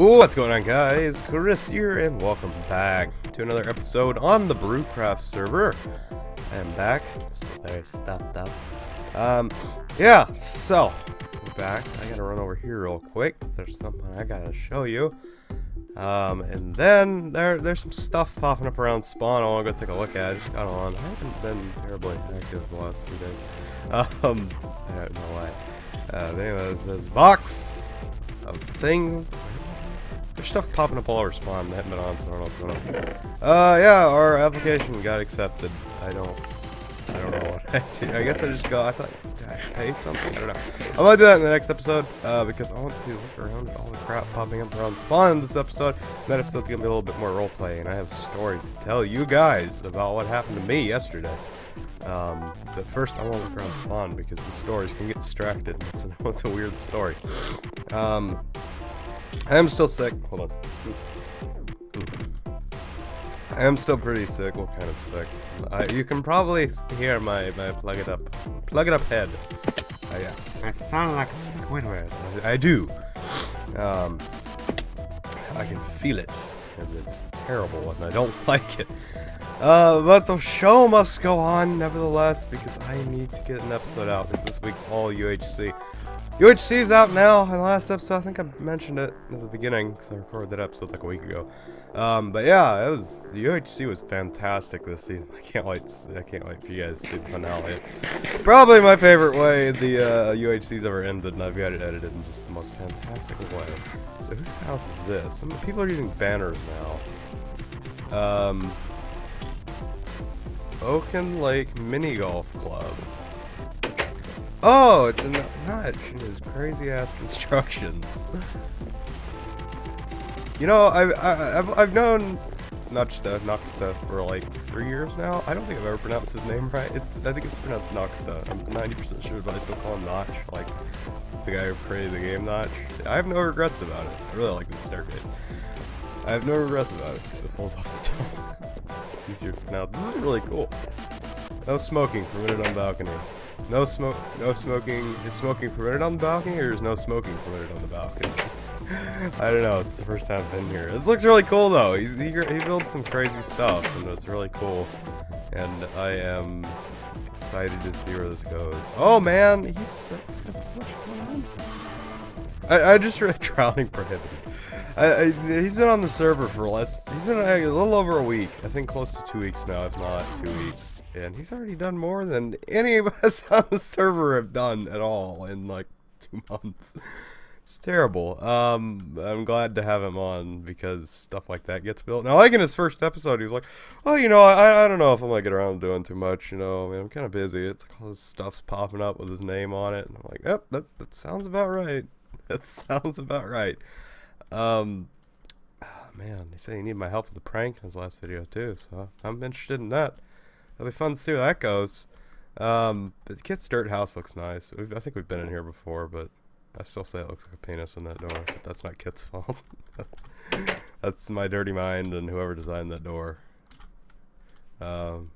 What's going on, guys? Chris here, and welcome back to another episode on the Brewcraft server. I'm back. Still there, stopped up. Yeah, so we're back. I gotta run over here real quick. There's something I gotta show you. And then there's some stuff popping up around spawn I wanna go take a look at. I just got on. I haven't been terribly active the last few days. I don't know why. Anyway, this box of things. There's stuff popping up all over spawn. I haven't been on, so I don't know what's going on. Yeah, our application got accepted. I don't know what I did. I guess I just go. I thought, did I pay something? I don't know. I'm gonna do that in the next episode because I want to look around at all the crap popping up around spawn in this episode. That episode's gonna be a little bit more roleplay, and I have a story to tell you guys about what happened to me yesterday. But first, I want to look around spawn because the stories can get distracted. It's a weird story. I am still sick. Hold on. I am still pretty sick. What kind of sick? You can probably hear my plug it up head. Yeah. I sound like Squidward. I do. I can feel it, and it's terrible, and I don't like it. But the show must go on nevertheless because I need to get an episode out. This week's all UHC. UHC is out now. In the last episode, I think I mentioned it at the beginning because I recorded that episode like a week ago. But yeah, UHC was fantastic this season. I can't wait for you guys to see the finale. Probably my favorite way the UHC's ever ended, and I've got it edited in just the most fantastic way. So whose house is this? Some people are using banners now. Oaken Lake Mini Golf Club. Oh, it's a notch in his crazy ass constructions. You know, I've known Noxta for like 3 years now. I don't think I've ever pronounced his name right. I think it's pronounced Noxta. I'm 90% sure, but I still call him Notch, like the guy who created the game Notch. I have no regrets about it. I really like the staircase. I have no regrets about it because it falls off the top. It's easier to pronounce. This is really cool. No smoking permitted on balcony. No smoking. Is smoking permitted on the balcony, or is no smoking permitted on the balcony? I don't know. It's the first time I've been here. This looks really cool, though. He builds some crazy stuff, and it's really cool. And I am excited to see where this goes. Oh man, he's got so much going on. I just read Drowning Prohibited. He's been on the server for he's been a little over a week. I think close to 2 weeks now, if not 2 weeks. And he's already done more than any of us on the server have done at all in like 2 months. It's terrible. I'm glad to have him on because stuff like that gets built. Now, like in his first episode, he was like, "Oh, you know, I don't know if I'm gonna get around doing too much. You know, I mean, I'm kind of busy. It's like all this stuff's popping up with his name on it." And I'm like, "Yep, that sounds about right. That sounds about right." Man, he said he needed my help with the prank in his last video too, so I'm interested in that. It'll be fun to see where that goes. But the Kit's dirt house looks nice. I think we've been in here before, but I still say it looks like a penis in that door. But that's not Kit's fault. That's my dirty mind and whoever designed that door. But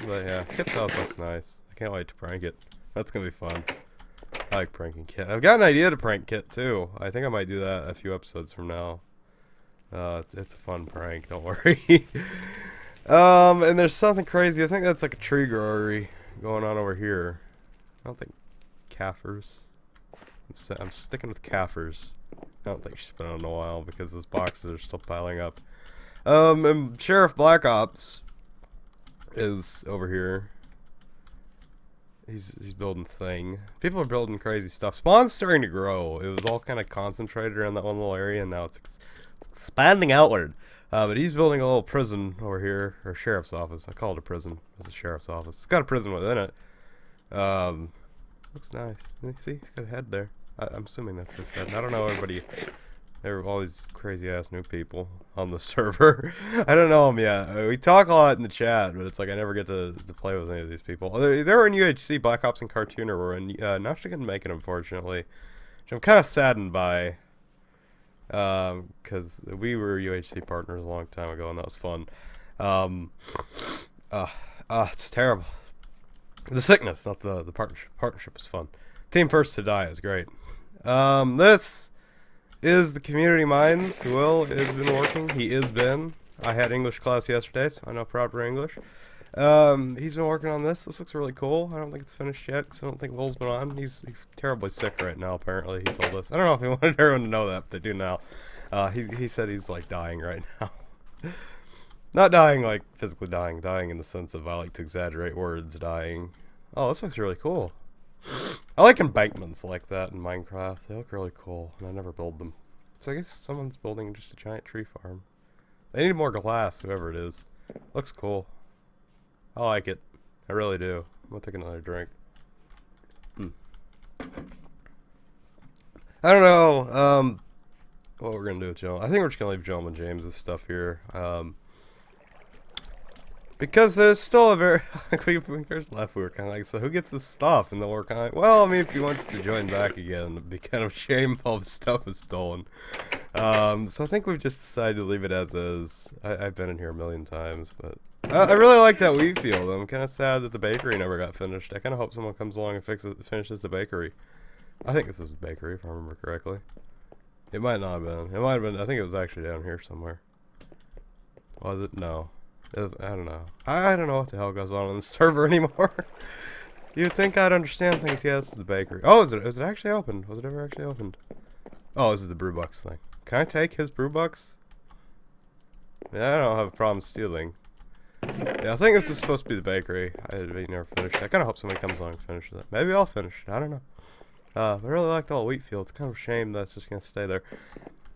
yeah, Kit's house looks nice. I can't wait to prank it. That's gonna be fun. I like pranking Kit. I've got an idea to prank Kit too. I think I might do that a few episodes from now. It's a fun prank, don't worry. And there's something crazy. I think that's like a tree growery going on over here. I don't think Kaffers. I'm sticking with Kaffers. I don't think she's been on in a while because those boxes are still piling up. And Sheriff Black Ops is over here. He's building thing. People are building crazy stuff. Spawn's starting to grow. It was all kind of concentrated around that one little area, and now it's expanding outward. But he's building a little prison over here, or sheriff's office. I call it a prison. It's a sheriff's office. It's got a prison within it. Looks nice. See, he's got a head there. I'm assuming that's his head. I don't know everybody. There are all these crazy ass new people on the server. I don't know them yet. We talk a lot in the chat, but it's like I never get to play with any of these people. They were in UHC. Black Ops and Cartooner were in. Not sure couldn't make it, unfortunately. Which I'm kind of saddened by. Because we were UHC partners a long time ago, and that was fun. It's terrible. The sickness, not the partnership. Partnership was fun. Team first to die is great. This is the Community Minds. Will has been working. He is been. I had English class yesterday, so I know proper English. He's been working on this. This looks really cool. I don't think it's finished yet, because I don't think Will's been on. He's terribly sick right now, apparently, he told us. I don't know if he wanted everyone to know that, but they do now. He said he's, like, dying right now. Not dying, like, physically dying. Dying in the sense of, I like to exaggerate words, dying. Oh, this looks really cool. I like embankments like that in Minecraft. They look really cool, and I never build them. So I guess someone's building just a giant tree farm. They need more glass, whoever it is. Looks cool. I like it. I really do. I'm gonna take another drink. I don't know, what we're gonna do with Joe. I think we're just gonna leave Joe and James' stuff here. Because there's still a very... when we first left, we were kind of like, so who gets this stuff? And then we're kind of like, well, I mean, if he wants to join back again, it'd be kind of shameful if stuff is stolen. So I think we've just decided to leave it as is. I've been in here a million times, but... I really like that wheat field. I'm kind of sad that the bakery never got finished. I kind of hope someone comes along and finishes the bakery. I think this was a bakery, if I remember correctly. It might not have been. It might have been. I think it was actually down here somewhere. Was it? No. I don't know. I don't know what the hell goes on the server anymore. You'd think I'd understand things. Yeah, this is the bakery. Oh, is it actually opened? Was it ever actually opened? Oh, this is the Brewbucks thing. Can I take his Brewbucks? Yeah, I don't have a problem stealing. Yeah, I think this is supposed to be the bakery. I never finished. I kind of hope somebody comes along and finishes it. Maybe I'll finish it. I don't know. I really like the whole wheat field. It's kind of a shame that it's just going to stay there.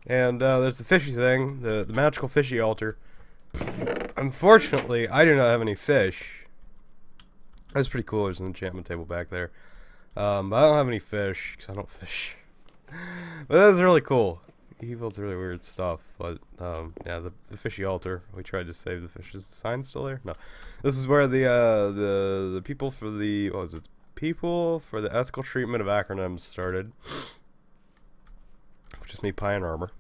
And there's the fishy thing, the magical fishy altar. Unfortunately, I do not have any fish. That's pretty cool. There's an enchantment table back there. But I don't have any fish, because I don't fish. But that's really cool. He builds really weird stuff. But, yeah, the fishy altar. We tried to save the fish. Is the sign still there? No. This is where the people for the... What was it? People for the ethical treatment of acronyms started. Which is me, Pie and Armor.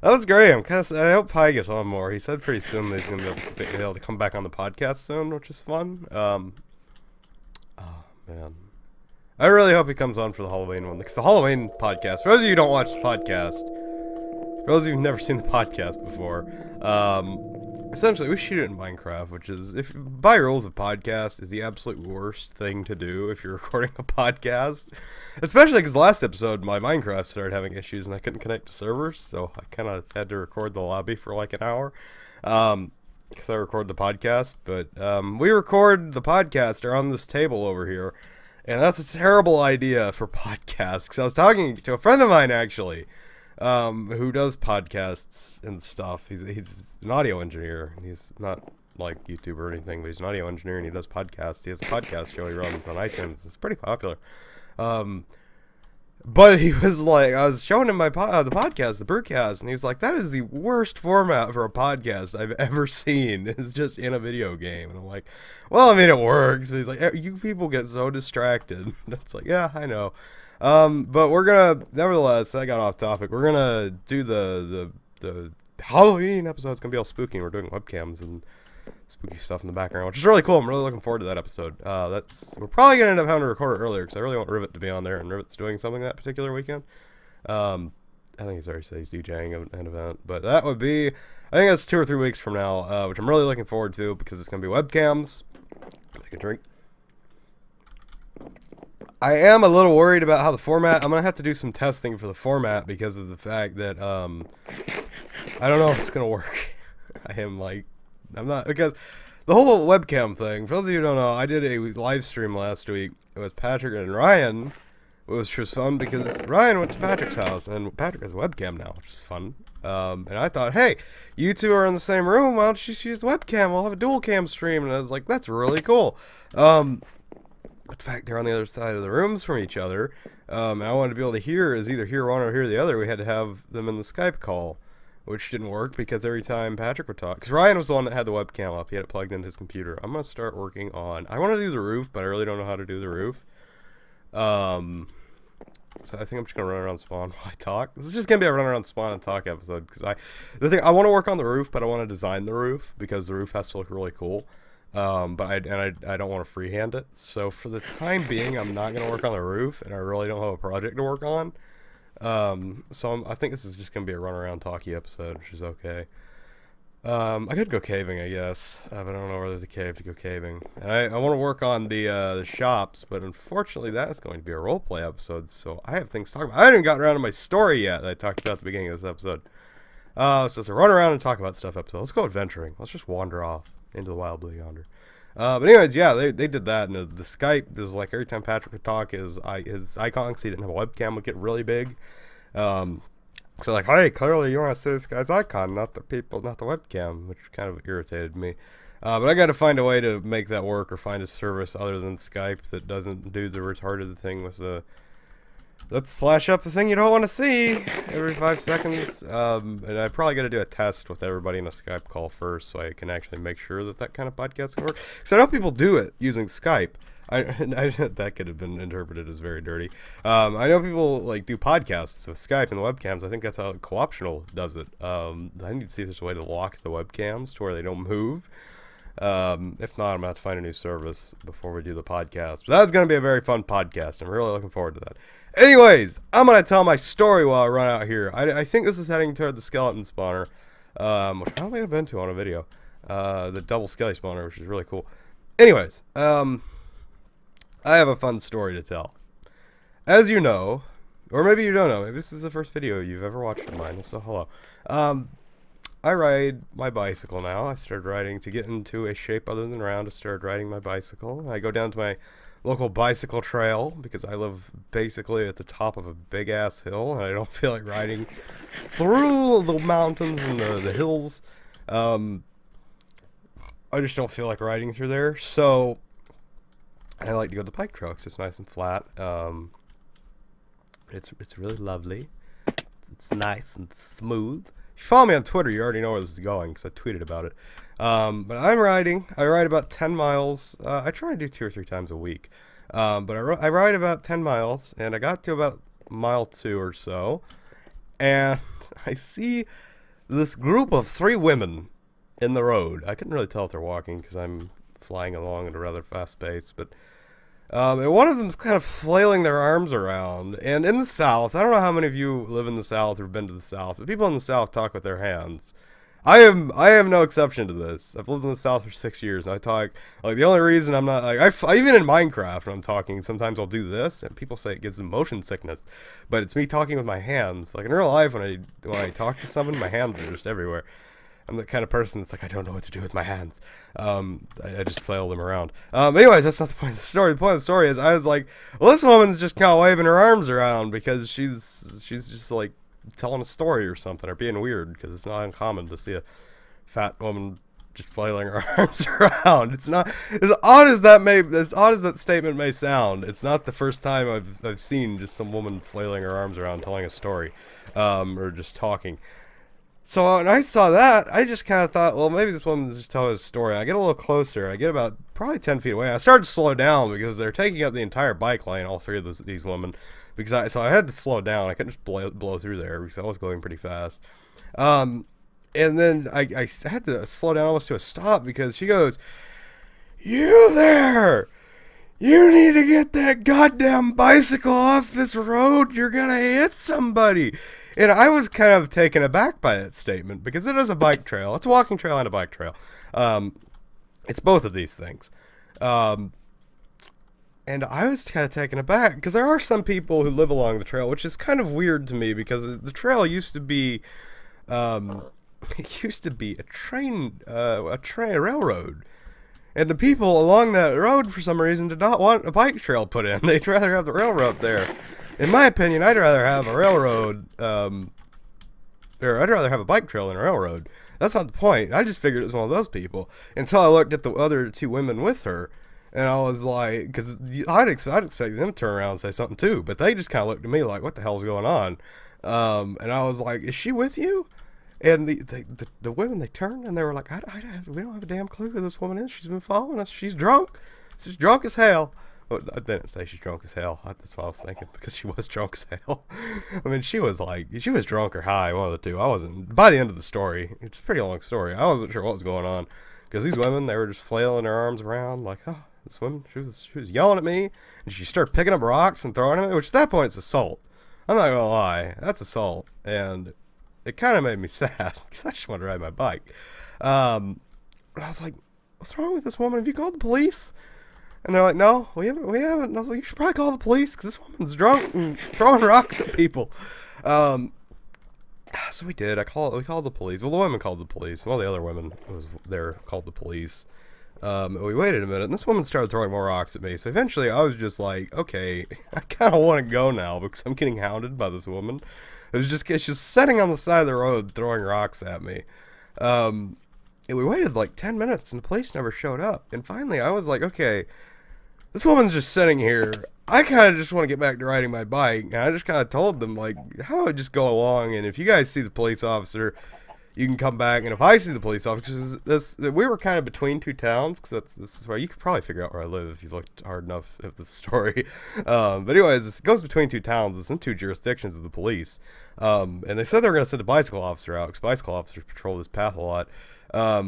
That was great. I hope Pie gets on more. He said pretty soon that he's going to be able to come back on the podcast soon, which is fun. Oh, man. I really hope he comes on for the Halloween one. Because the Halloween podcast, for those of you who don't watch the podcast, for those of you who've never seen the podcast before, essentially we shoot it in Minecraft, which is, if by rules of podcast, is the absolute worst thing to do if you're recording a podcast. Especially because last episode my Minecraft started having issues and I couldn't connect to servers, so I kind of had to record the lobby for like an hour. Because I record the podcast, but we record the podcast on this table over here, and that's a terrible idea for podcasts. Because I was talking to a friend of mine actually, who does podcasts and stuff. He's an audio engineer. He's not like YouTube or anything, but he's an audio engineer and he does podcasts. He has a podcast show he runs on iTunes. It's pretty popular. But he was like, I was showing him my the podcast, the Brewcast, and he was like, that is the worst format for a podcast I've ever seen. It's just in a video game. And I'm like, well, I mean, it works. But he's like, you people get so distracted. It's like, yeah, I know. But we're gonna, nevertheless, I got off topic. We're gonna do the Halloween episode. It's gonna be all spooky, and we're doing webcams and spooky stuff in the background, which is really cool. I'm really looking forward to that episode. We're probably gonna end up having to record it earlier because I really want Rivet to be on there, and Rivet's doing something that particular weekend. I think he's already said he's DJing an event, but that would be, I think that's 2 or 3 weeks from now, which I'm really looking forward to because it's gonna be webcams. Take a drink. I am a little worried about how the format, I'm going to have to do some testing for the format because of the fact that, I don't know if it's going to work. I'm not, because the whole webcam thing, for those of you who don't know, I did a live stream last week with Patrick and Ryan, which was fun because Ryan went to Patrick's house, and Patrick has a webcam now, which is fun. And I thought, hey, you two are in the same room, why don't you just use the webcam, we'll have a dual cam stream, and I was like, that's really cool. But the fact they're on the other side of the rooms from each other, and I wanted to be able to hear, either hear one or hear the other, we had to have them in the Skype call, which didn't work because every time Patrick would talk, because Ryan was the one that had the webcam up, he had it plugged into his computer. I'm going to start working on, I want to do the roof, but I really don't know how to do the roof. So I think I'm just going to run around spawn while I talk. This is just going to be a run around spawn and talk episode, because I want to work on the roof, but I want to design the roof, because the roof has to look really cool. But I don't want to freehand it, so for the time being I'm not going to work on the roof, and I really don't have a project to work on. So I think this is just gonna be a run around talky episode, which is okay. I could go caving, I guess, but I don't know where there's a cave to go caving. And I want to work on the shops, but unfortunately that is going to be a roleplay episode, so I have things to talk about. I haven't gotten around to my story yet that I talked about at the beginning of this episode. So it's a run around and talk about stuff episode. Let's go adventuring. Let's just wander off into the wild blue yonder. But anyways, yeah, they did that, and the Skype is like every time Patrick would talk, his icon, because he didn't have a webcam, would get really big. So like, hey, clearly you want to see this guy's icon, not the webcam, which kind of irritated me. But I got to find a way to make that work, or find a service other than Skype that doesn't do the retarded thing with the let's flash up the thing you don't want to see every 5 seconds. And I probably got to do a test with everybody in a Skype call first, so I can actually make sure that that kind of podcast can work. Because I know people do it using Skype. That could have been interpreted as very dirty. I know people like do podcasts with Skype and webcams. I think that's how Co-optional does it. I need to see if there's a way to lock the webcams to where they don't move. If not, I'm going to have to find a new service before we do the podcast. But that's going to be a very fun podcast. I'm really looking forward to that. Anyways, I'm going to tell my story while I run out here. I think this is heading toward the skeleton spawner, which I don't think I've been to on a video. The double skelly spawner, which is really cool. Anyways, I have a fun story to tell. As you know, or maybe you don't know, maybe this is the first video you've ever watched of mine, so hello. I ride my bicycle now. I started riding to get into a shape other than round. I started riding my bicycle. I go down to my local bicycle trail because I live basically at the top of a big ass hill and I don't feel like riding through the mountains and the hills. I just don't feel like riding through there, so I like to go to the bike trail because it's nice and flat. It's really lovely. It's nice and smooth. If you follow me on Twitter, you already know where this is going because I tweeted about it. But I'm riding. I ride about 10 miles. I try to do 2 or 3 times a week. But I ride about 10 miles, and I got to about mile 2 or so, and I see this group of 3 women in the road. I couldn't really tell if they're walking because I'm flying along at a rather fast pace, but and one of them's kind of flailing their arms around. And in the South, I don't know how many of you live in the South or have been to the South, but people in the South talk with their hands. I am no exception to this. I've lived in the South for 6 years, and I talk like the only reason I'm not like even in Minecraft when I'm talking, sometimes I'll do this, and people say it gives them motion sickness, but it's me talking with my hands. Like in real life, when I talk to someone, my hands are just everywhere. I'm the kind of person that's like, I don't know what to do with my hands. I just flail them around. Anyways, that's not the point of the story. The point of the story is I was like, well, this woman's just kind of waving her arms around because she's just like telling a story or something, or being weird, because it's not uncommon to see a fat woman just flailing her arms around. It's not as odd as that statement may sound. It's not the first time I've seen just some woman flailing her arms around telling a story, or just talking. So when I saw that, I just kind of thought, well, maybe this woman's just telling a story. I get a little closer. I get about probably 10 feet away. I started to slow down because they're taking up the entire bike lane, all 3 of these women. So I had to slow down. I couldn't just blow through there because I was going pretty fast. And then I had to slow down almost to a stop because she goes, "You there! You need to get that goddamn bicycle off this road. You're gonna hit somebody." And I was kind of taken aback by that statement because it is a bike trail. It's a walking trail and a bike trail. It's both of these things. And I was kind of taken aback because there are some people who live along the trail, which is kind of weird to me because the trail used to be, it used to be a railroad. And the people along that road, for some reason, did not want a bike trail put in. They'd rather have the railroad there. In my opinion, I'd rather have a railroad, or I'd rather have a bike trail than a railroad. That's not the point. I just figured it was one of those people until I looked at the other 2 women with her, and I was like, because I'd expect them to turn around and say something too, but they just kind of looked at me like, what the hell's going on? And I was like, is she with you? And the women, they turned and they were like, we don't have a damn clue who this woman is. She's been following us. She's drunk. She's drunk as hell. Well, I didn't say she's drunk as hell. That's what I was thinking, because she was drunk as hell. I mean, she was drunk or high, one of the two. I wasn't, by the end of the story, it's a pretty long story, I wasn't sure what was going on, because these women, they were just flailing their arms around, like, oh, this woman, she was yelling at me, and she started picking up rocks and throwing them at me, which at that point, it's assault. I'm not gonna lie, that's assault, and it kind of made me sad because I just wanted to ride my bike. But I was like, "What's wrong with this woman? Have you called the police?" And they're like, "No, we haven't. We haven't." And I was like, "You should probably call the police because this woman's drunk and throwing rocks at people." So we did. We called the police. Well, the women called the police. One of the other women who was there called the police. We waited a minute, and this woman started throwing more rocks at me. So eventually, I was just like, "Okay, I kind of want to go now because I'm getting hounded by this woman." It was just she's sitting on the side of the road throwing rocks at me. And we waited like 10 minutes, and the police never showed up. And finally, I was like, "Okay, this woman's just sitting here. I kind of just want to get back to riding my bike." And I just kind of told them, like, how would just go along, and if you guys see the police officer, you can come back, and if I see the police officer, we were kind of between two towns, because this is where you could probably figure out where I live if you looked hard enough at the story. But anyways, it goes between two towns. It's in two jurisdictions of the police. And they said they were going to send a bicycle officer out, because bicycle officers patrol this path a lot. I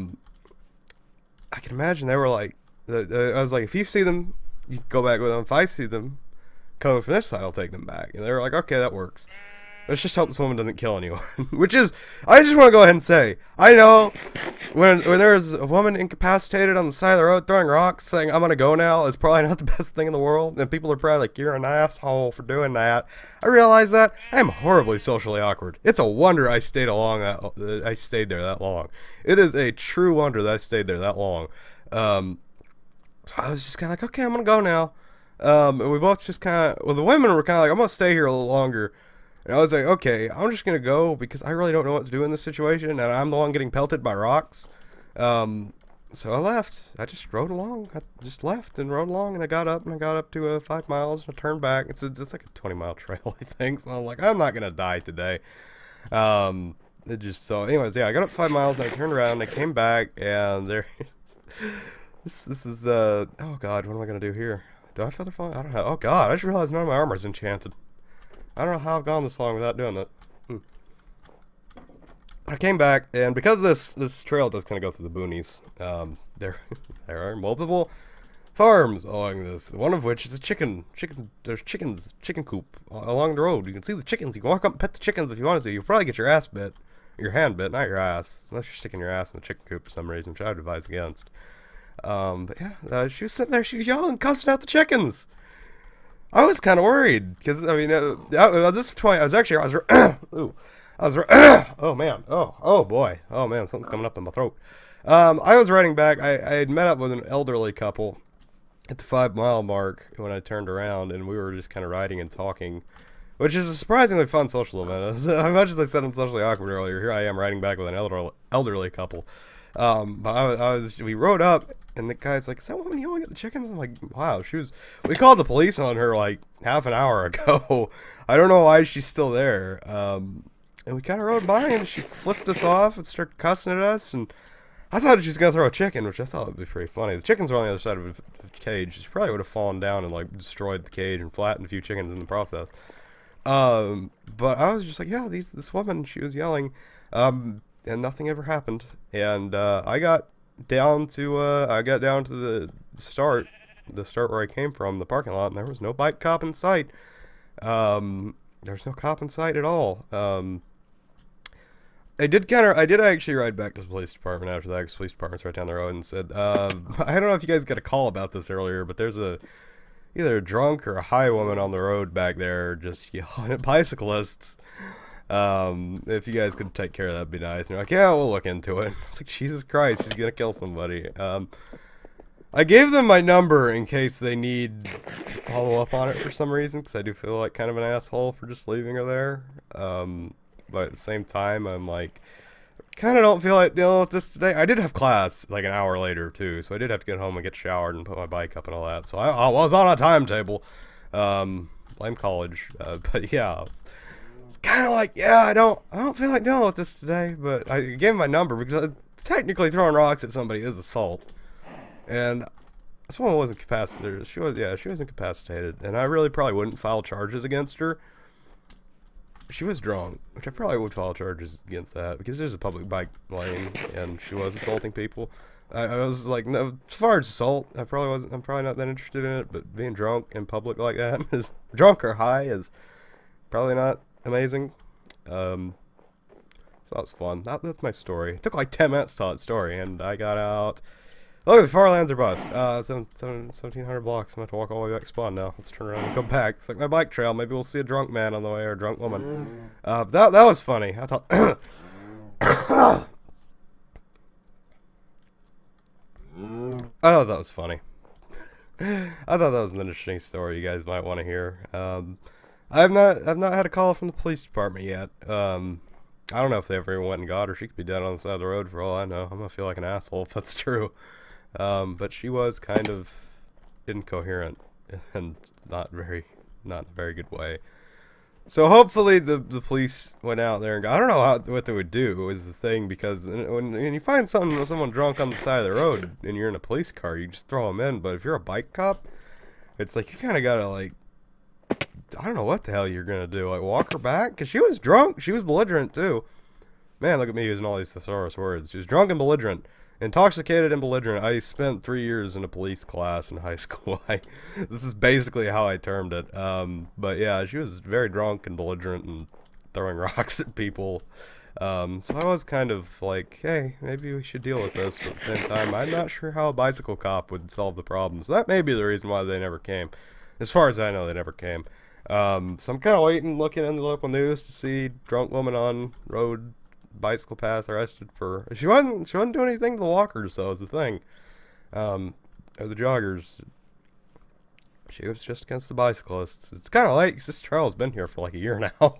can imagine they were like, I was like, if you see them, you can go back with them. If I see them coming from this side, I'll take them back. And they were like, "Okay, that works. Let's just hope this woman doesn't kill anyone." Which is, I just want to go ahead and say, I know when there's a woman incapacitated on the side of the road throwing rocks saying, "I'm going to go now," is probably not the best thing in the world. And people are probably like, "You're an asshole for doing that." I realize that. I'm horribly socially awkward. It's a wonder I stayed there that long. It is a true wonder that I stayed there that long. So I was just kind of like, "Okay, I'm going to go now." And we both just kind of, well, the women were kind of like, "I'm going to stay here a little longer." And I was like, "Okay, I'm just going to go because I really don't know what to do in this situation. And I'm the one getting pelted by rocks." So I left. I just rode along. I just left and rode along. And I got up to 5 miles. And I turned back. It's like a 20-mile trail, I think. So I'm like, I'm not going to die today. So anyways, yeah, I got up 5 miles. And I turned around. And I came back. And there This is, oh god, what am I gonna do here? Do I feather fall? I don't know. Oh god, I just realized none of my armor is enchanted. I don't know how I've gone this long without doing that. I came back, and because this trail does kind of go through the boonies, there are multiple farms along this, one of which is a there's chicken coop along the road. You can see the chickens. You can walk up and pet the chickens if you wanted to. You'll probably get your ass bit. Your hand bit, not your ass. Unless you're sticking your ass in the chicken coop for some reason, which I would advise against. But yeah, she was sitting there, she was yelling, cussing out the chickens. I was kind of worried, because, I mean, at this point, I was, oh man, oh boy, oh man, something's coming up in my throat. I was riding back. I had met up with an elderly couple at the 5 mile mark when I turned around, and we were just kind of riding and talking, which is a surprisingly fun social event. As much as I said I'm socially awkward earlier, here I am riding back with an elderly couple. But we rode up, and the guy's like, "Is that woman yelling at the chickens?" I'm like, "Wow, we called the police on her like half an hour ago. I don't know why she's still there." And we kind of rode by, and she flipped us off and started cussing at us, and I thought she was going to throw a chicken, which I thought would be pretty funny. The chickens were on the other side of the cage. She probably would have fallen down and like destroyed the cage and flattened a few chickens in the process. But I was just like, yeah, this woman, she was yelling, and nothing ever happened. And I got down to the start where I came from, the parking lot, and there was no bike cop in sight. There's no cop in sight at all. I did actually ride back to the police department after that, because the police department's right down the road, and said, I don't know if you guys got a call about this earlier, but there's either a drunk or a high woman on the road back there just yelling at bicyclists. If you guys could take care of that, that'd be nice. And they're like, "Yeah, we'll look into it." It's like, Jesus Christ, she's gonna kill somebody. I gave them my number in case they need to follow up on it for some reason, because I do feel like kind of an asshole for just leaving her there. But at the same time, I'm like, kind of don't feel like dealing with this today. I did have class like an hour later too, so I did have to get home and get showered and put my bike up and all that. So I was on a timetable. Blame college. But yeah, it's kind of like, yeah, I don't feel like dealing with this today. But I gave him my number because technically throwing rocks at somebody is assault. And this woman wasn't incapacitated. She was incapacitated, and I really probably wouldn't file charges against her. She was drunk, which I probably would file charges against that, because there's a public bike lane and she was assaulting people. I was like, no, as far as assault, I'm probably not that interested in it, but being drunk in public like that, is drunk or high, is Probably not amazing. So that was fun. That's my story. It took like 10 minutes to tell that story, and I got out. Look, the Farlands are bust. 1,700 blocks. I'm going to have to walk all the way back to spawn now. Let's turn around and go back. It's like my bike trail. Maybe we'll see a drunk man on the way, or a drunk woman. That was funny. I thought... I thought that was funny. I thought that was an interesting story you guys might want to hear. I've not had a call from the police department yet. I don't know if they ever went and got her. She could be dead on the side of the road for all I know. I'm gonna feel like an asshole if that's true. But she was kind of incoherent and not in a very good way. So hopefully the police went out there and got, I don't know what they would do is the thing, because when you find someone drunk on the side of the road and you're in a police car, you just throw them in. But if you're a bike cop, it's like you kind of gotta, like, I don't know what the hell you're gonna do, like walk her back, because she was drunk, she was belligerent too. Man, look at me using all these thesaurus words. She was drunk and belligerent. Intoxicated and belligerent. I spent 3 years in a police class in high school. This is basically how I termed it. But yeah, she was very drunk and belligerent and throwing rocks at people. So I was kind of like, hey, maybe we should deal with this. But at the same time, I'm not sure how a bicycle cop would solve the problem. So that may be the reason why they never came. As far as I know, they never came. So I'm kind of waiting, looking in the local news to see drunk woman on road bicycle path arrested for. She wasn't doing anything to the walkers, though, is the thing. Or the joggers. She was just against the bicyclists. It's kind of late because this trail's been here for like a year now.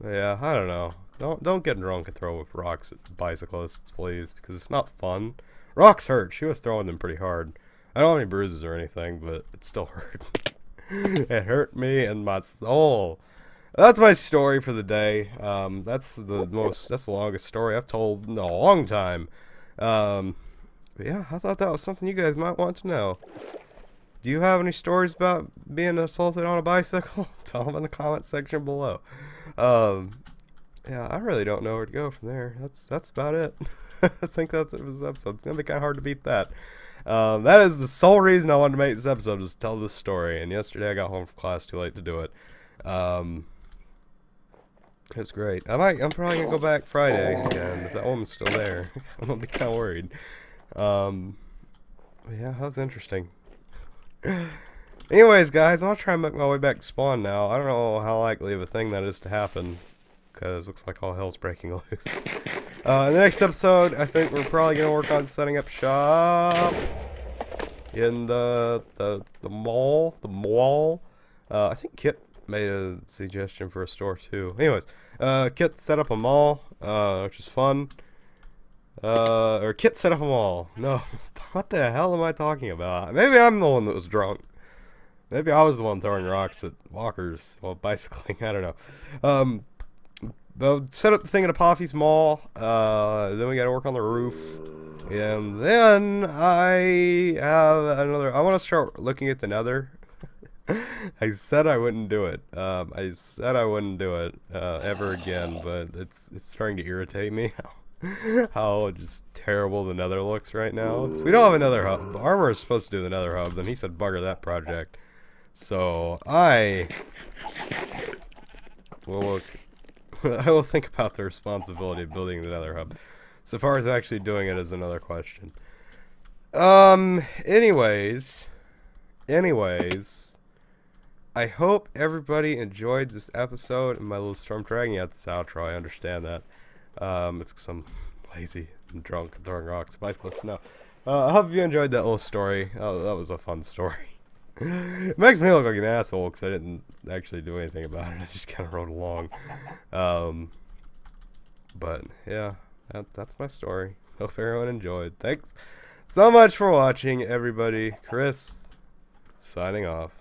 Yeah, I don't know. Don't get drunk and throw rocks at bicyclists, please, because it's not fun. Rocks hurt. She was throwing them pretty hard. I don't have any bruises or anything, but it still hurt. It hurt me and my soul. That's my story for the day. That's the longest story I've told in a long time. But yeah, I thought that was something you guys might want to know. Do you have any stories about being assaulted on a bicycle? Tell them in the comment section below. Yeah, I really don't know where to go from there. That's about it. I think that's it for this episode. It's gonna be kind of hard to beat that. That is the sole reason I wanted to make this episode, was to tell this story. And yesterday I got home from class too late to do it. It's great. I'm probably gonna go back Friday again if that woman's still there. I'm gonna be kind of worried. Yeah, that was interesting. Anyways, guys, I'm gonna try and make my way back to spawn now. I don't know how likely of a thing that is to happen, because it looks like all hell's breaking loose. In the next episode, I think we're probably gonna work on setting up shop in the mall. I think Kit made a suggestion for a store too. Anyways, Kit set up a mall, which is fun. Or Kit set up a mall. No, what the hell am I talking about? Maybe I'm the one that was drunk. Maybe I was the one throwing rocks at walkers while bicycling. I don't know. They'll set up the thing at Apothee's Mall. Then we gotta work on the roof. And then I have another. I want to start looking at the Nether. I said I wouldn't do it. I said I wouldn't do it ever again, but it's starting to irritate me how just terrible the Nether looks right now. So we don't have another hub. Armor is supposed to do the Nether hub, then he said bugger that project. So I will think about the responsibility of building the Nether hub. So far as actually doing it is another question. Anyways, I hope everybody enjoyed this episode and my little storm dragging out this outro. I understand that. It's because I'm lazy and drunk and throwing rocks at bicyclists. No. I hope you enjoyed that little story. Oh, that was a fun story. It makes me look like an asshole because I didn't actually do anything about it. I just kind of rode along. But yeah, that's my story. Hope everyone enjoyed. Thanks so much for watching, everybody. Chris, signing off.